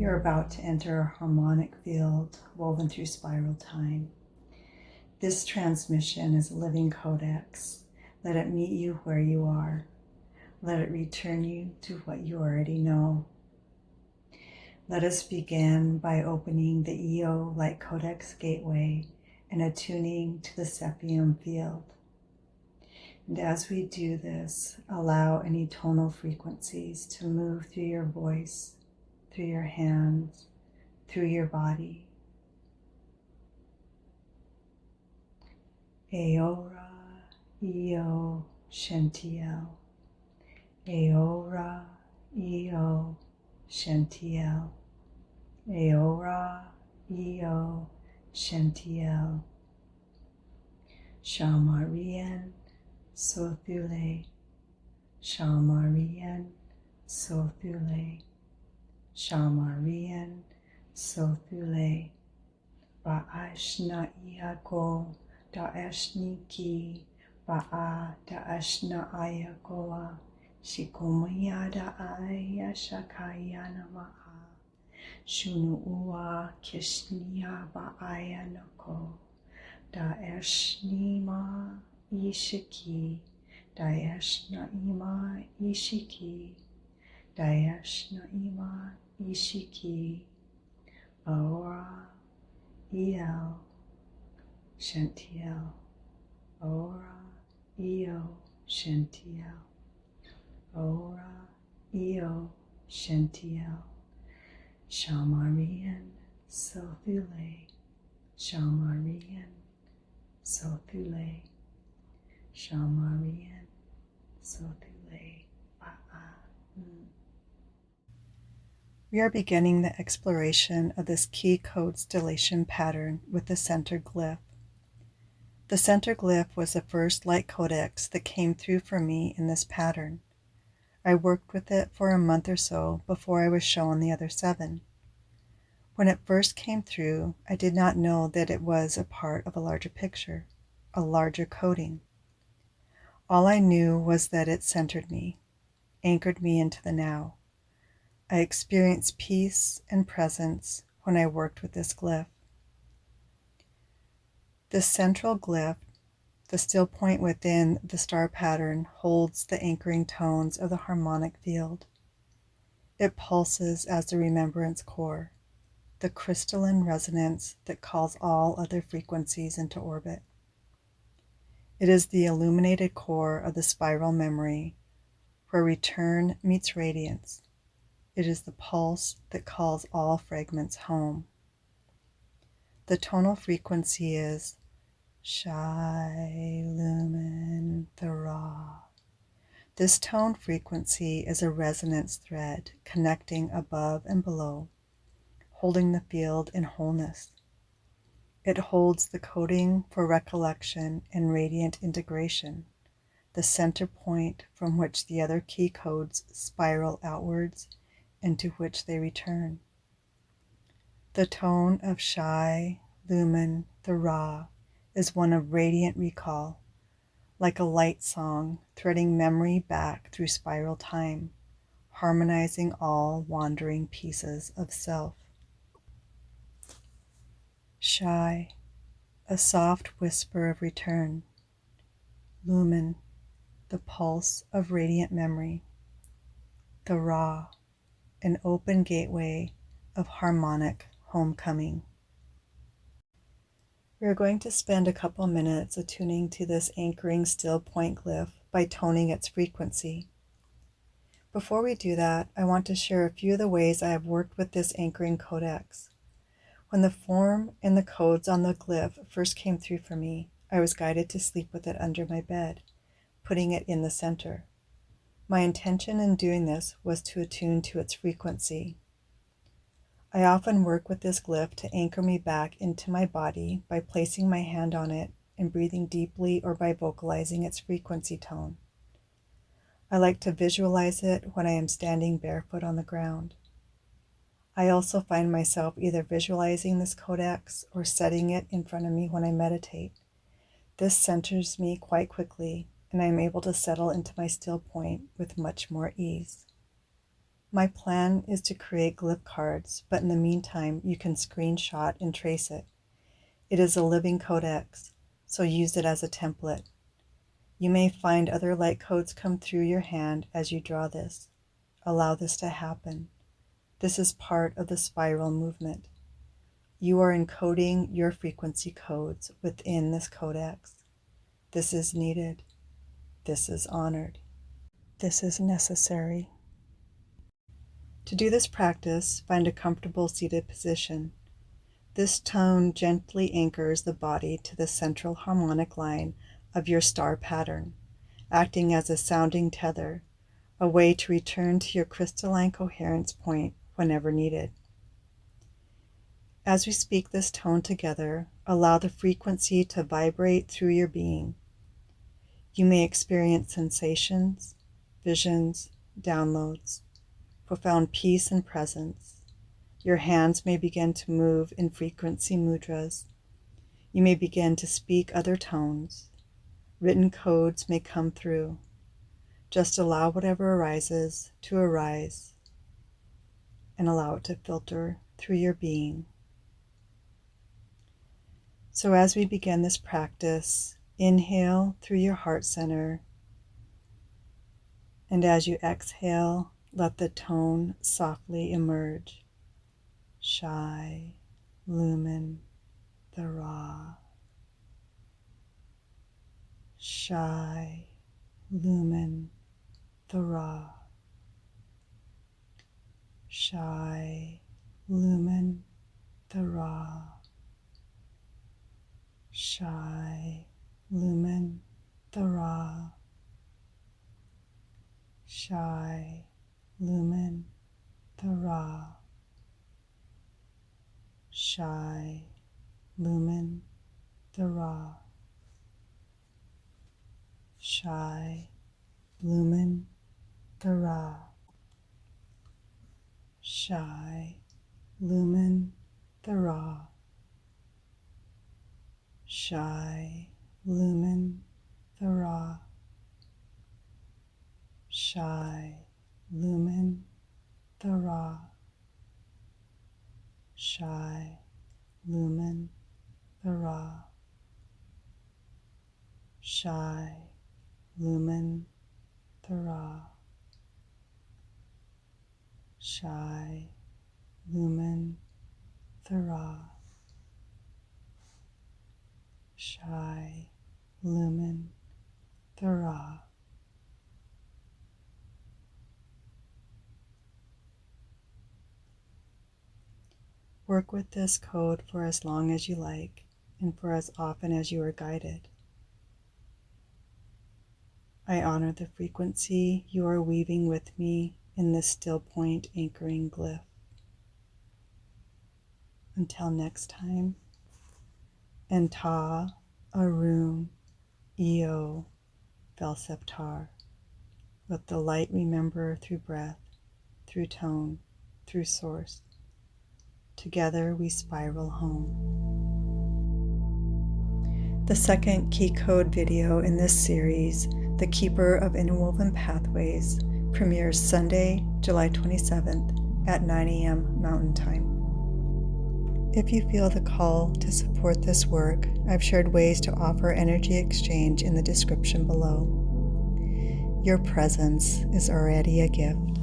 You're about to enter a harmonic field woven through spiral time. This transmission is a living codex. Let it meet you where you are. Let it return you to what you already know. Let us begin by opening the I'O Light Codex Gateway and attuning to the Sephium field. And as we do this, allow any tonal frequencies to move through your voice, through your hands, through your body. Aora, I'O, Shantiel. Aora, I'O, Shantiel. Aora, I'O, Shantiel. Shamarien, Sothule. Shamarien, Sothule. Shamarien, Sothule. Ba'ashna Iako, Da'ashniki, Ba'a Da'ashna Ayakoa, Shikomaya Da'aya Shakayana Ma'a, Shunu'ua Kishniya Ba'aya Nako, Da'ashnima Ishiki, Da'ashna Ima Ishiki, Da'ashna Ima Ishiki, Aora, I'O, Shantiel. Aora, I'O, Shantiel. Aora, I'O, Shantiel. Shamarien, Sothule. Shamarien, Sothule. Shamarien, Sothule. We are beginning the exploration of this Key Code Stellation pattern with the center glyph. The center glyph was the first light codex that came through for me in this pattern. I worked with it for a month or so before I was shown the other 7. When it first came through, I did not know that it was a part of a larger picture, a larger coding. All I knew was that it centered me, anchored me into the now. I experienced peace and presence when I worked with this glyph. This central glyph, the still point within the star pattern, holds the anchoring tones of the harmonic field. It pulses as the remembrance core, the crystalline resonance that calls all other frequencies into orbit. It is the illuminated core of the spiral memory, where return meets radiance. It is the pulse that calls all fragments home. The tonal frequency is Shai'Lumen'Thara. This tone frequency is a resonance thread connecting above and below, holding the field in wholeness. It holds the coding for recollection and radiant integration, the center point from which the other key codes spiral outwards and to which they return. The tone of Shai'Lumen'Thara is one of radiant recall, like a light song threading memory back through spiral time, harmonizing all wandering pieces of self. Shai, a soft whisper of return. Lumen, the pulse of radiant memory. Thara, an open gateway of harmonic homecoming. We are going to spend a couple minutes attuning to this anchoring still point glyph by toning its frequency. Before we do that, I want to share a few of the ways I have worked with this anchoring codex. When the form and the codes on the glyph first came through for me, I was guided to sleep with it under my bed, putting it in the center. My intention in doing this was to attune to its frequency. I often work with this glyph to anchor me back into my body by placing my hand on it and breathing deeply, or by vocalizing its frequency tone. I like to visualize it when I am standing barefoot on the ground. I also find myself either visualizing this codex or setting it in front of me when I meditate. This centers me quite quickly, and I am able to settle into my still point with much more ease. My plan is to create glyph cards, but in the meantime, you can screenshot and trace it. It is a living codex, so use it as a template. You may find other light codes come through your hand as you draw this. Allow this to happen. This is part of the spiral movement. You are encoding your frequency codes within this codex. This is needed. This is honored. This is necessary. To do this practice, find a comfortable seated position. This tone gently anchors the body to the central harmonic line of your star pattern, acting as a sounding tether, a way to return to your crystalline coherence point whenever needed. As we speak this tone together, allow the frequency to vibrate through your being. You may experience sensations, visions, downloads, profound peace and presence. Your hands may begin to move in frequency mudras. You may begin to speak other tones. Written codes may come through. Just allow whatever arises to arise and allow it to filter through your being. So as we begin this practice, inhale through your heart center, and as you exhale, let the tone softly emerge. Shai'Lumen'Thara. Shai'Lumen'Thara. Shai'Lumen'Thara. Shai'Lumen'Thara. Shai'Lumen'Thara. Shai'Lumen'Thara. Shai'Lumen'Thara. Shai'Lumen'Thara. Shai'Lumen'Thara. Shai'Lumen'Thara. Shai'Lumen'Thara. Shai'Lumen'Thara. Shai'Lumen'Thara. Shai'Lumen'Thara. Work with this code for as long as you like and for as often as you are guided. I honor the frequency you are weaving with me in this still point anchoring glyph. Until next time, Enta Arun I'O Light. Let the light remember through breath, through tone, through source. Together we spiral home. The second key code video in this series, The Keeper of Interwoven Pathways, premieres Sunday, July 27th at 9 a.m. Mountain Time. If you feel the call to support this work, I've shared ways to offer energy exchange in the description below. Your presence is already a gift.